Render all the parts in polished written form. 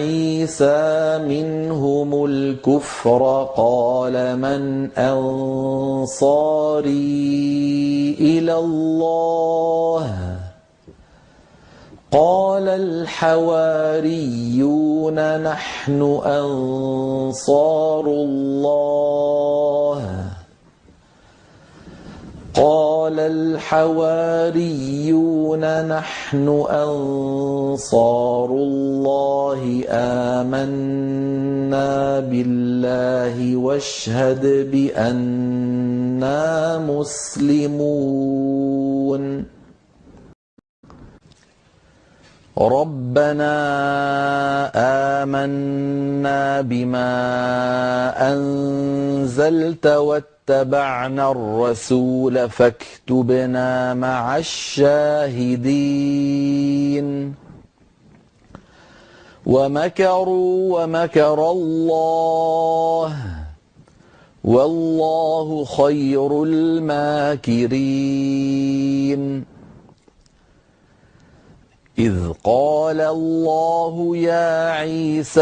عيسى منهم الكفر قال من أنصاري إلى الله قال الحواريون نحن أنصار الله آمنا بالله واشهد بأننا مسلمون ربنا آمنا بما أنزلت واتبعنا الرسول فاكتبنا مع الشاهدين ومكروا ومكر الله والله خير الماكرين إذ قال الله يا عيسى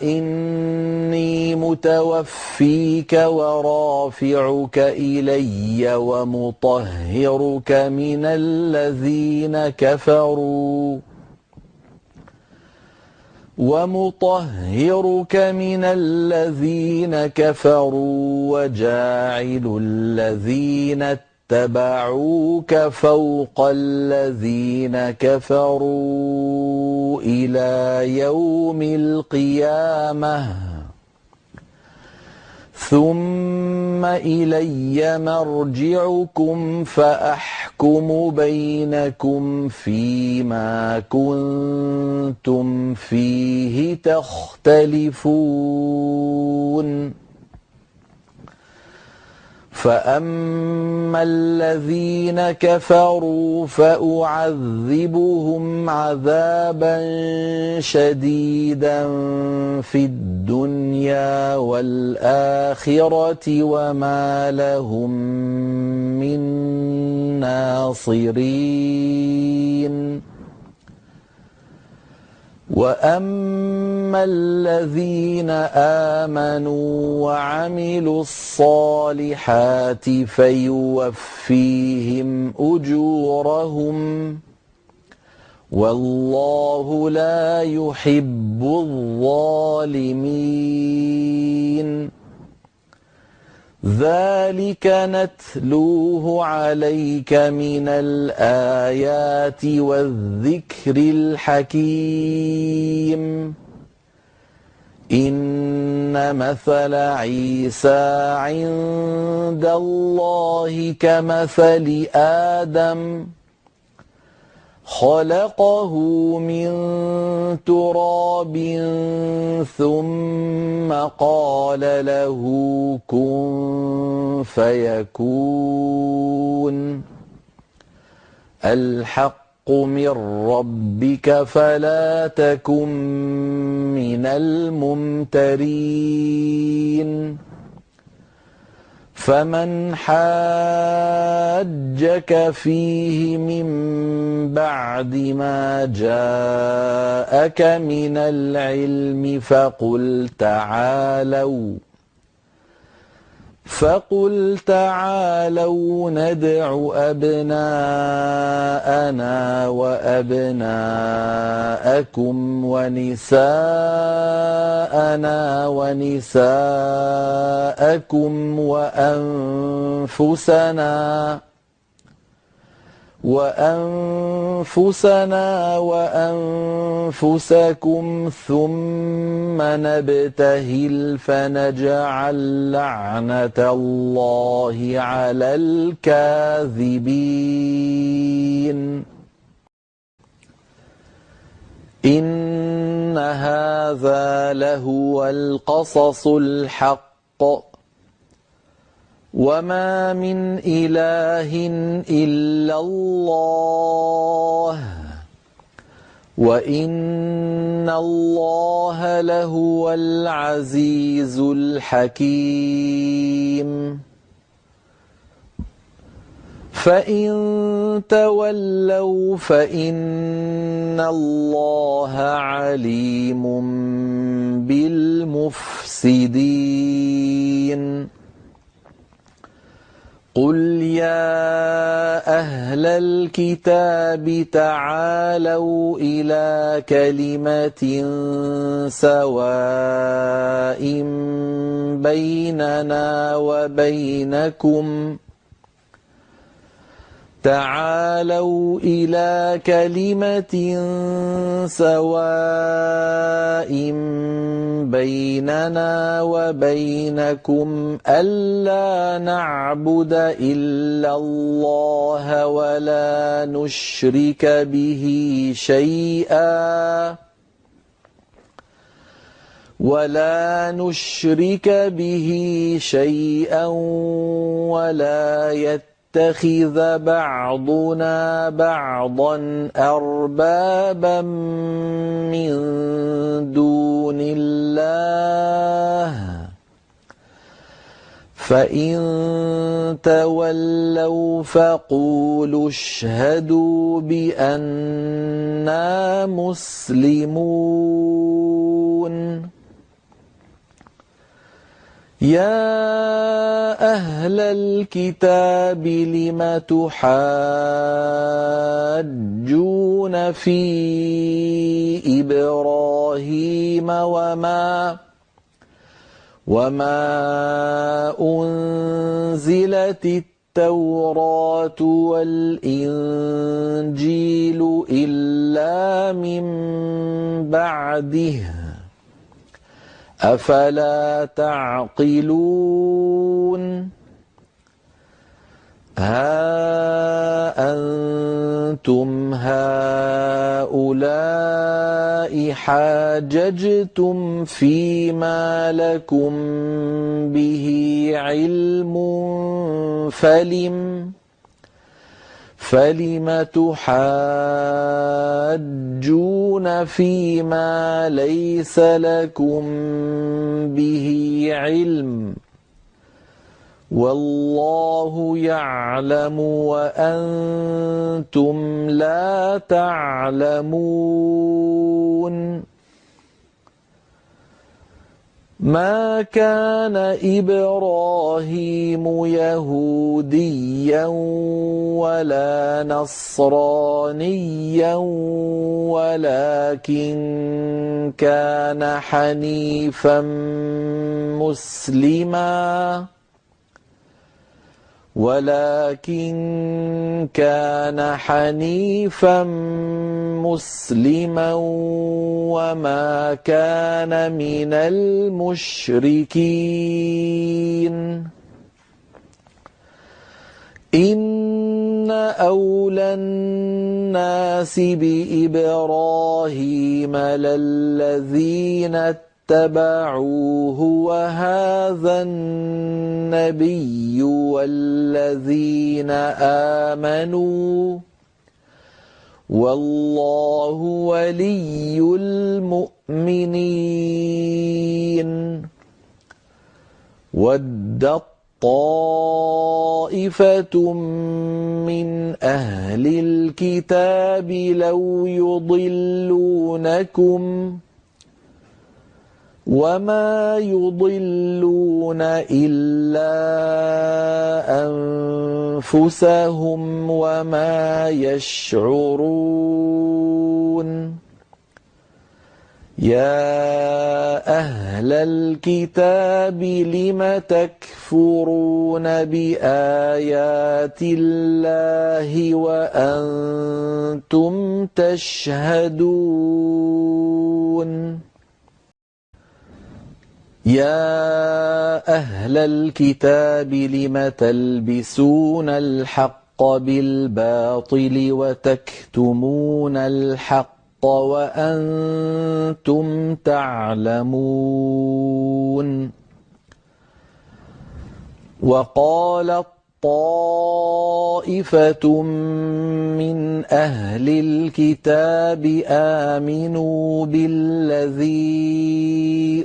إني متوفيك ورافعك إلي ومطهرك من الذين كفروا وجاعل الذين اتبعوك فوق الذين كفروا إلى يوم القيامة ثم إلي مرجعكم فأحكم بينكم فيما كنتم فيه تختلفون فأما الذين كفروا فأعذبهم عذابا شديدا في الدنيا والآخرة وما لهم من ناصرين وأما الذين آمنوا وعملوا الصالحات فيوفيهم أجورهم والله لا يحب الظالمين ذلك نتلوه عليك من الآيات والذكر الحكيم إن مثل عيسى عند الله كمثل آدم خلقه من تراب ثم قال له كن فيكون الحق من ربك فلا تكن من الممترين فمن حاجك فيه من بعد ما جاءك من العلم فقل تعالوا ندع أبناءنا وأبناءكم ونساءنا ونساءكم وأنفسنا وأنفسكم ثم نبتهل فنجعل لعنة الله على الكاذبين إن هذا لهو القصص الحق وما من إله إلا الله وإن الله لهو العزيز الحكيم فإن تولوا فإن الله عليم بالمفسدين قل يا أهل الكتاب تعالوا إلى كلمة سواء بيننا وبينكم تعالوا إلى كلمة سواء بيننا وبينكم ألا نعبد إلا الله ولا نشرك به شيئا ولا يتخذ بعضنا بعضا أربابا من دون الله فإن تولوا فقولوا اشهدوا بأننا مسلمون يا أهل الكتاب لم تحاجون في إبراهيم وما أنزلت التوراة والإنجيل إلا من بعده أفلا تعقلون ها أنتم هؤلاء حاججتم فيما لكم به علم فلم تحاجون فيما ليس لكم به علم والله يعلم وأنتم لا تعلمون ما كان إبراهيم يهوديا ولا نصرانيا ولكن كان حنيفا مسلما وما كان من المشركين إن أولى الناس بإبراهيم للذين اتبعوه وهذا النبي والذين آمنوا والله ولي المؤمنين ودت طائفة من أهل الكتاب لو يضلونكم وما يضلون إلا أنفسهم وما يشعرون يا أهل الكتاب لم تكفرون بآيات الله وأنتم تشهدون يا أهل الكتاب لم تلبسون الحق بالباطل وتكتمون الحق وأنتم تعلمون وقالت طائفة من أهل الكتاب آمنوا بالذي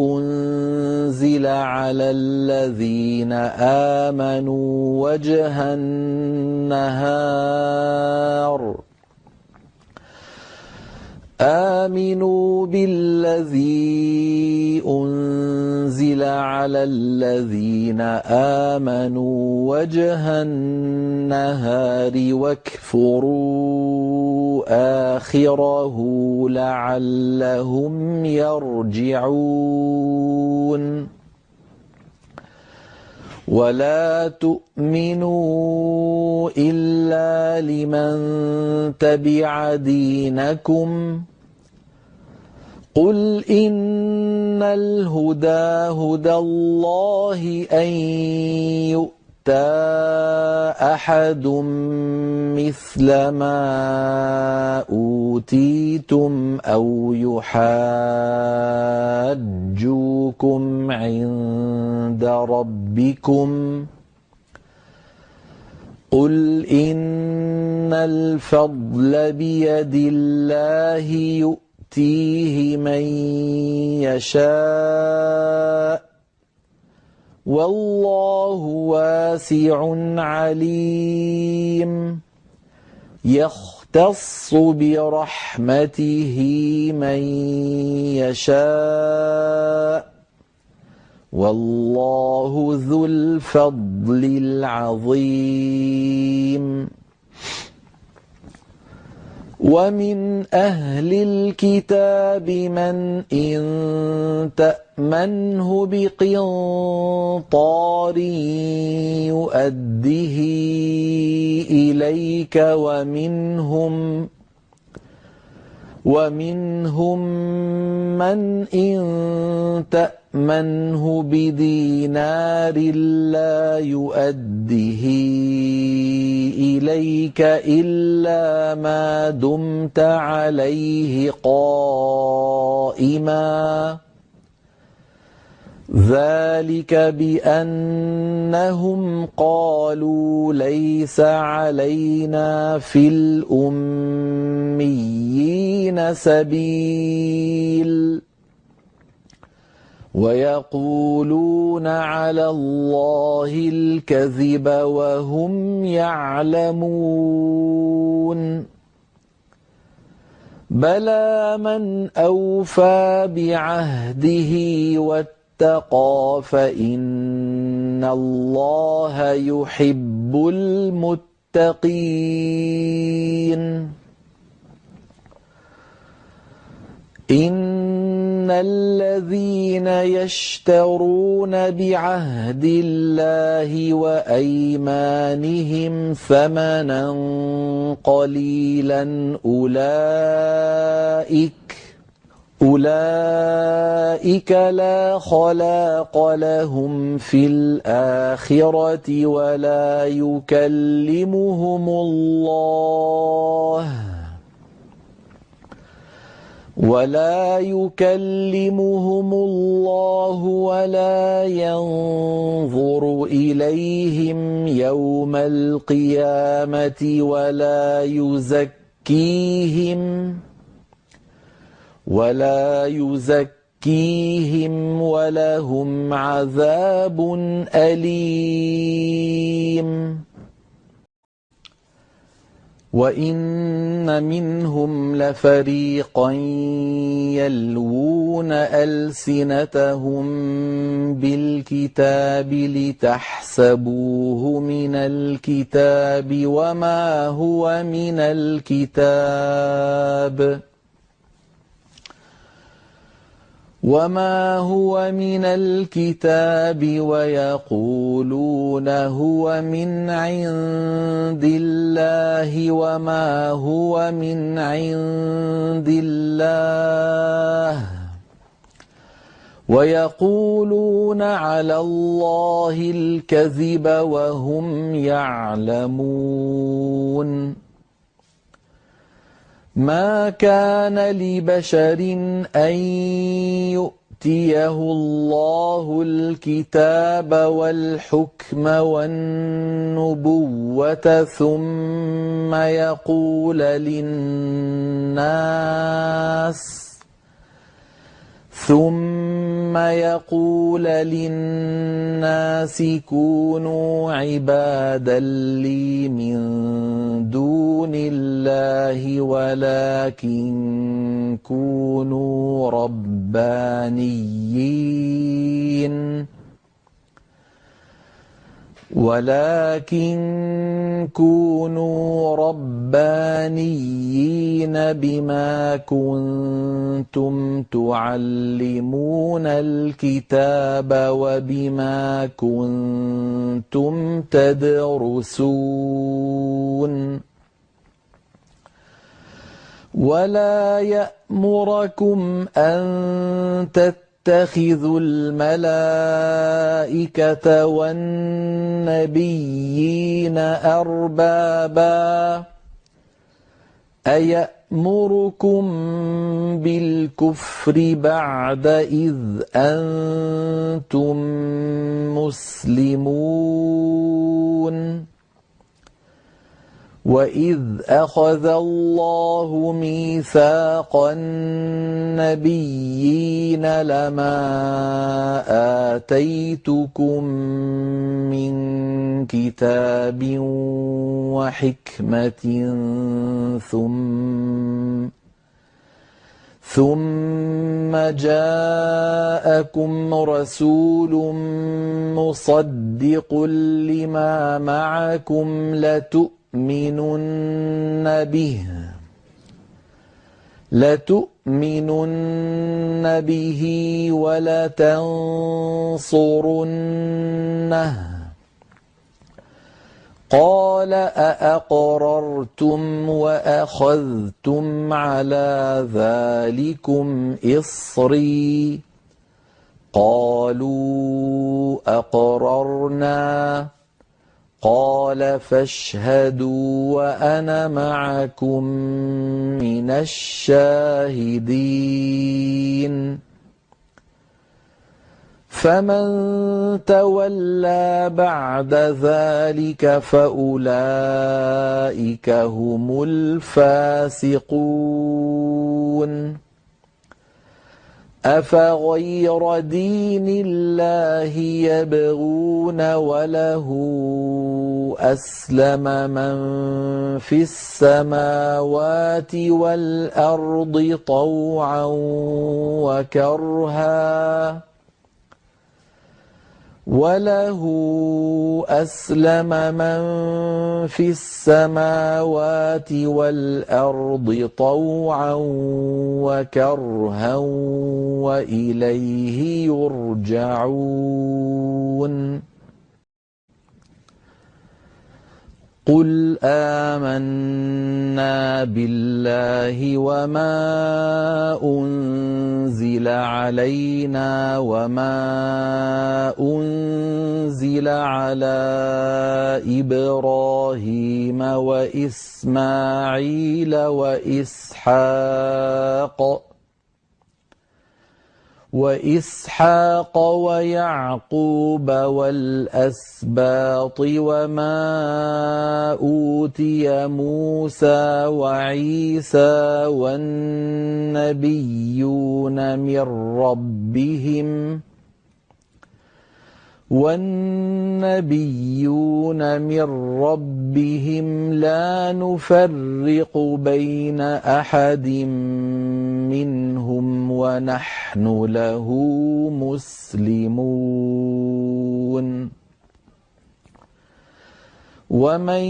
أنزل أنزل على الذين آمنوا وجه النهار آمنوا بالذي أنزل على الذين آمنوا وجه النهار واكفروا آخره لعلهم يرجعون ولا تؤمنوا إلا لمن تبع دينكم قل إن الهدى هدى الله أن يؤتى أحد مثل ما أوتيتم أو يحاجوكم عند ربكم قل إن الفضل بيد الله يؤتيه من يشاء والله واسع عليم يختص برحمته من يشاء والله ذو الفضل العظيم ومن أهل الكتاب من إن تأمنه بقنطار يؤده إليك ومنهم من إن تأمنه بدينار لا يؤده إليك إلا ما دمت عليه قائما ذلك بأنهم قالوا ليس علينا في الأميين سبيل ويقولون على الله الكذب وهم يعلمون بلى من أوفى بعهده واتقى فإن الله يحب المتقين إن الذين يشترون بعهد الله وأيمانهم ثمنا قليلا أولئك لا خلاق لهم في الآخرة ولا يكلمهم الله ولا ينظر إليهم يوم القيامة ولا يزكيهم ولهم عذاب أليم وإن منهم لفريقا يلوون ألسنتهم بالكتاب لتحسبوه من الكتاب وما هو من الكتاب ويقولون هو من عند الله وما هو من عند الله ويقولون على الله الكذب وهم يعلمون ما كان لبشر أن يؤتيه الله الكتاب والحكم والنبوة ثم ثم يقول للناس كونوا عبادا لي من دون الله ولكن كونوا ربانيين بما كنتم تعلمون الكتاب وبما كنتم تدرسون ولا يأمركم أن تتخذوا الملائكة والنبيين أربابا أيأمركم بالكفر بعد إذ أنتم مسلمون وإذ أخذ الله ميثاق النبيين لما آتيتكم من كتاب وحكمة ثم جاءكم رسول مصدق لما معكم لتؤمنن به ولتنصرنه قال أأقررتم وأخذتم على ذلكم إصري قالوا أقررنا قال فاشهدوا وأنا معكم من الشاهدين فمن تولى بعد ذلك فأولئك هم الفاسقون أفغير دين الله يبغون وله أسلم من في السماوات والأرض طوعا وكرها وإليه يرجعون قل آمنا بالله وما أنزل علينا وما أنزل على إبراهيم وإسماعيل وإسحاق ويعقوب والأسباط وما أوتي موسى وعيسى والنبيون من ربهم لا نفرق بين أحد منهم ونحن له مسلمون ومن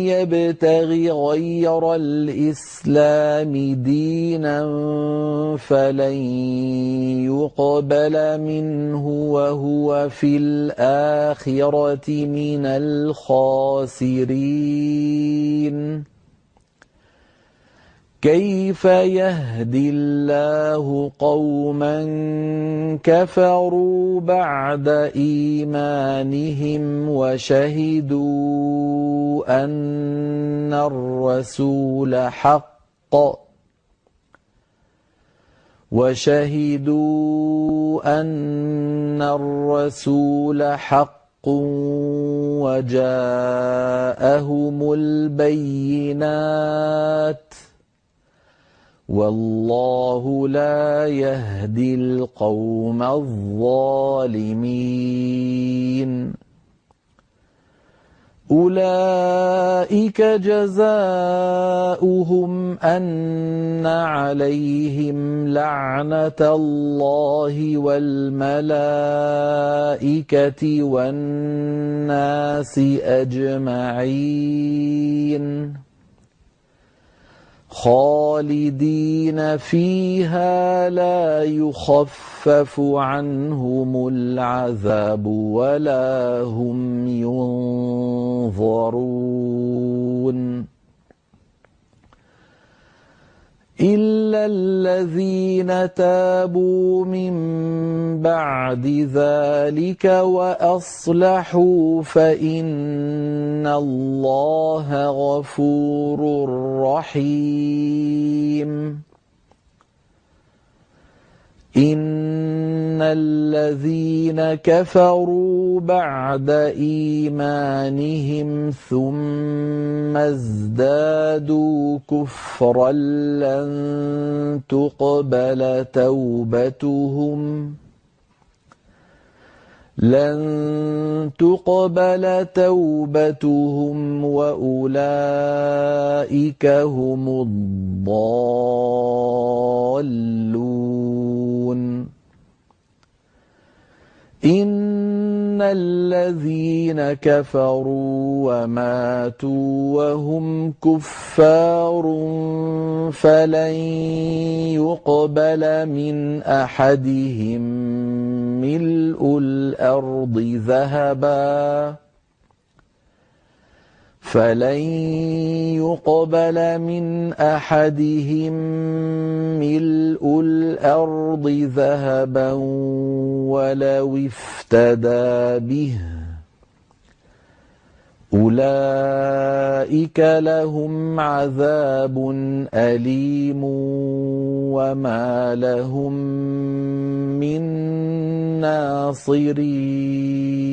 يبتغ غير الإسلام دينا فلن يقبل منه وهو في الآخرة من الخاسرين كيف يهدي الله قوما كفروا بعد إيمانهم وشهدوا أن الرسول حق وجاءهم البينات والله لا يهدي القوم الظالمين أولئك جزاؤهم أن عليهم لعنة الله والملائكة والناس أجمعين خالدين فيها لا يخفف عنهم العذاب ولا هم ينظرون إلا الذين تابوا من بعد ذلك وأصلحوا فإن الله غفور رحيم إن الذين كفروا بعد إيمانهم ثم ازدادوا كفرا لن تقبل توبتهم وأولئك هم الضالون إن الذين كفروا وماتوا وهم كفار فلن يقبل من أحدهم ملء الأرض ذهبا ولو افتدى به أولئك لهم عذاب أليم وما لهم من ناصرين